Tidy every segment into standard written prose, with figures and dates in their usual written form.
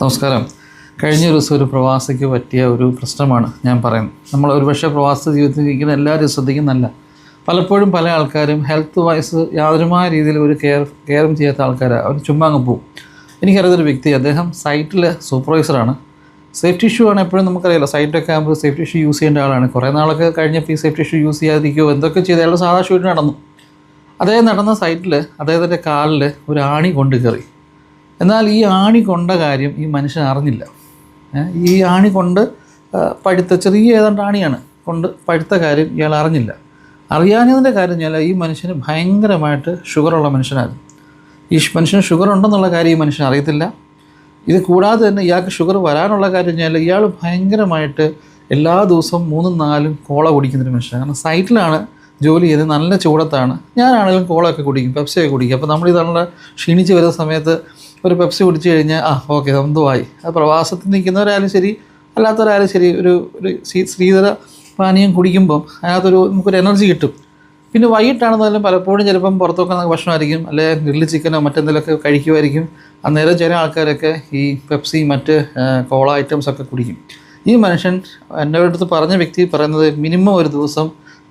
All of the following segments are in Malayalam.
നമസ്കാരം. കഴിഞ്ഞ ദിവസം ഒരു പ്രവാസിക്ക് പറ്റിയ ഒരു പ്രശ്നമാണ് ഞാൻ പറയുന്നത്. നമ്മൾ ഒരുപക്ഷെ പ്രവാസ ജീവിതത്തിൽ ഇരിക്കുന്ന എല്ലാവരും ശ്രദ്ധിക്കുന്നല്ല. പലപ്പോഴും പല ആൾക്കാരും ഹെൽത്ത് വൈസ് യാതൊരുമായ രീതിയിൽ ഒരു കെയറും ചെയ്യാത്ത ആൾക്കാരാണ്. അവർ ചുമ്മാ അങ്ങ് പോകും. എനിക്കറിയാത്തൊരു വ്യക്തി, അദ്ദേഹം സൈറ്റിൽ സൂപ്പർവൈസറാണ്. സേഫ്റ്റി ഇഷ്യൂ ആണ്. എപ്പോഴും നമുക്കറിയാലോ, സൈറ്റൊക്കെ ആകുമ്പോൾ സേഫ്റ്റി ഇഷ്യൂ യൂസ് ചെയ്യേണ്ട ആളാണ്. കുറേ നാളൊക്കെ കഴിഞ്ഞപ്പോൾ ഈ സേഫ്റ്റി ഇഷ്യൂ യൂസ് ചെയ്യാതിരിക്കുമോ എന്തൊക്കെ ചെയ്ത് അയാൾ സാധാ ഷൂട്ടിന് നടന്നു. അദ്ദേഹം നടന്ന സൈറ്റിൽ അദ്ദേഹത്തിൻ്റെ കാലിൽ ഒരു ആണി കൊണ്ട് കയറി. എന്നാൽ ഈ ആണി കൊണ്ട കാര്യം ഈ മനുഷ്യൻ അറിഞ്ഞില്ല. ഈ ആണി കൊണ്ട് പഴുത്ത ചെറിയ ഏതാണ്ട് ആണിയാണ് കൊണ്ട് പഴുത്ത കാര്യം ഇയാൾ അറിഞ്ഞില്ല. അറിയാഞ്ഞതിൻ്റെ കാര്യം ഞാൻ ഈ മനുഷ്യന് ഭയങ്കരമായിട്ട് ഷുഗറുള്ള മനുഷ്യനായിരുന്നു. ഈ മനുഷ്യന് ഷുഗർ ഉണ്ടെന്നുള്ള കാര്യം ഈ മനുഷ്യൻ അറിയത്തില്ല. ഇത് കൂടാതെ തന്നെ ഇയാൾക്ക് ഷുഗർ വരാനുള്ള കാര്യം ഞാൻ ഇയാൾ ഭയങ്കരമായിട്ട് എല്ലാ ദിവസവും 3-4 കോള കുടിക്കുന്നൊരു മനുഷ്യനാണ്. കാരണം സൈറ്റിലാണ് ജോലി ചെയ്ത്, നല്ല ചൂടത്താണ്. ഞാനാണെങ്കിലും കോളൊക്കെ കുടിക്കും, പെപ്സിയൊക്കെ കുടിക്കും. അപ്പോൾ നമ്മളിതാണുള്ള ക്ഷീണിച്ച് വരുന്ന സമയത്ത് ഒരു പെപ്സി കുടിച്ച് കഴിഞ്ഞാൽ ഓക്കെ എന്തുമായി. അത് പ്രവാസത്തിൽ നിൽക്കുന്നവരായാലും ശരി അല്ലാത്തവരായാലും ശരി ഒരു ശ്രീധര പാനീയം കുടിക്കുമ്പം അതിനകത്തൊരു നമുക്കൊരു എനർജി കിട്ടും. പിന്നെ വൈകിട്ടാണെന്നാലും പലപ്പോഴും ചിലപ്പം പുറത്തൊക്കെ ഭക്ഷണമായിരിക്കും, അല്ലെങ്കിൽ ഗ്രില്ല് ചിക്കനോ മറ്റെന്തെങ്കിലുമൊക്കെ കഴിക്കുമായിരിക്കും. അന്നേരം ചില ആൾക്കാരൊക്കെ ഈ പെപ്സി മറ്റ് കോള ഐറ്റംസൊക്കെ കുടിക്കും. ഈ മനുഷ്യൻ എൻ്റെ അടുത്ത് പറഞ്ഞ വ്യക്തി പറയുന്നത് മിനിമം ഒരു ദിവസം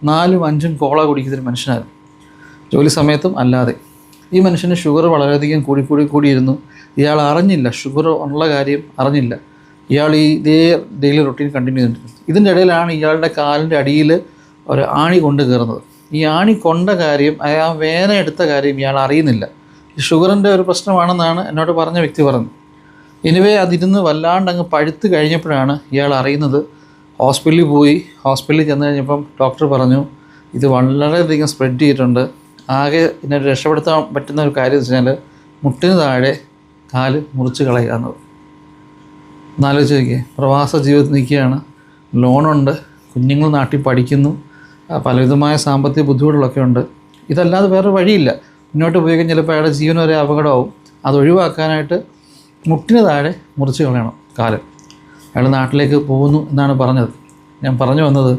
4-5 കോള കുടിക്കുന്നൊരു മനുഷ്യനായിരുന്നു, ജോലി സമയത്തും അല്ലാതെ. ഈ മനുഷ്യന് ഷുഗർ വളരെയധികം കൂടിയിരുന്നു. ഇയാൾ അറിഞ്ഞില്ല, ഷുഗർ ഉള്ള കാര്യം അറിഞ്ഞില്ല. ഇയാൾ ഇതേ ഡെയിലി റൊട്ടീൻ കണ്ടിന്യൂ ചെയ്തിട്ടുണ്ട്. ഇതിൻ്റെ ഇടയിലാണ് ഇയാളുടെ കാലിൻ്റെ അടിയിൽ ഒരു ആണി കൊണ്ട് കയറുന്നത്. ഈ ആണി കൊണ്ട കാര്യം, ആ വേദന എടുത്ത കാര്യം ഇയാൾ അറിയുന്നില്ല. ഈ ഷുഗറിൻ്റെ ഒരു പ്രശ്നമാണെന്നാണ് എന്നോട് പറഞ്ഞ വ്യക്തി പറഞ്ഞത്. എനിവേ അതിരുന്ന് വല്ലാണ്ടങ്ങ് പഴുത്ത് കഴിഞ്ഞപ്പോഴാണ് ഇയാൾ അറിയുന്നത്. ഹോസ്പിറ്റലിൽ പോയി. ഹോസ്പിറ്റലിൽ ചെന്ന് കഴിഞ്ഞപ്പം ഡോക്ടർ പറഞ്ഞു, ഇത് വളരെയധികം സ്പ്രെഡ് ചെയ്തിട്ടുണ്ട്. ആകെ ഇതിനെ രക്ഷപ്പെടുത്താൻ പറ്റുന്ന ഒരു കാര്യം എന്ന് വെച്ചാൽ മുട്ടിന് താഴെ കാല് മുറിച്ച് കളയുക എന്നത്. എന്നാലോചിച്ച് നോക്കിയേ, പ്രവാസ ജീവിതത്തിൽ നിൽക്കുകയാണ്, ലോണുണ്ട്, കുഞ്ഞുങ്ങൾ നാട്ടിൽ പഠിക്കുന്നു, പലവിധമായ സാമ്പത്തിക ബുദ്ധിമുട്ടുകളൊക്കെ ഉണ്ട്. ഇതല്ലാതെ വേറെ വഴിയില്ല. മുന്നോട്ട് പോയി ചിലപ്പോൾ അയാളുടെ ജീവൻ വരെ അപകടമാവും. അത് ഒഴിവാക്കാനായിട്ട് മുട്ടിന് താഴെ മുറിച്ച് കളയണം കാല്. അയാൾ നാട്ടിലേക്ക് പോകുന്നു എന്നാണ് പറഞ്ഞത്. ഞാൻ പറഞ്ഞു വന്നത്,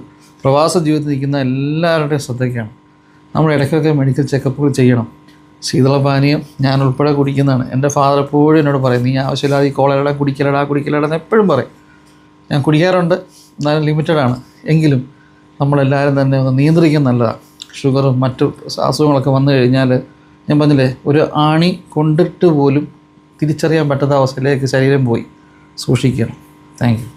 പ്രവാസ ജീവിതത്തിൽ നിൽക്കുന്ന എല്ലാവരുടെയും ശ്രദ്ധയ്ക്കാണ്. നമ്മൾ ഇടയ്ക്കൊക്കെ മെഡിക്കൽ ചെക്കപ്പുകൾ ചെയ്യണം. ശീതളപാനീയം ഞാൻ ഉൾപ്പെടെ കുടിക്കുന്നതാണ്. എൻ്റെ ഫാദർ എപ്പോഴും എന്നോട് പറയും, നീ ആവശ്യമില്ലാതെ ഈ കോളയുടെ കുടിക്കലടാ എന്ന് എപ്പോഴും പറയും. ഞാൻ കുടിക്കാറുണ്ട്, എന്നാലും ലിമിറ്റഡാണ്. എങ്കിലും നമ്മളെല്ലാവരും തന്നെ ഒന്ന് നിയന്ത്രിക്കാൻ നല്ലതാണ്. ഷുഗറും മറ്റു അസുഖങ്ങളൊക്കെ വന്നു കഴിഞ്ഞാൽ ഞാൻ പറഞ്ഞില്ലേ, ഒരു ആണി കൊണ്ടിട്ട് പോലും തിരിച്ചറിയാൻ പറ്റാത്ത അവസ്ഥയിലേക്ക് ശരീരം പോയി. സൂക്ഷിക്കണം. Thank you.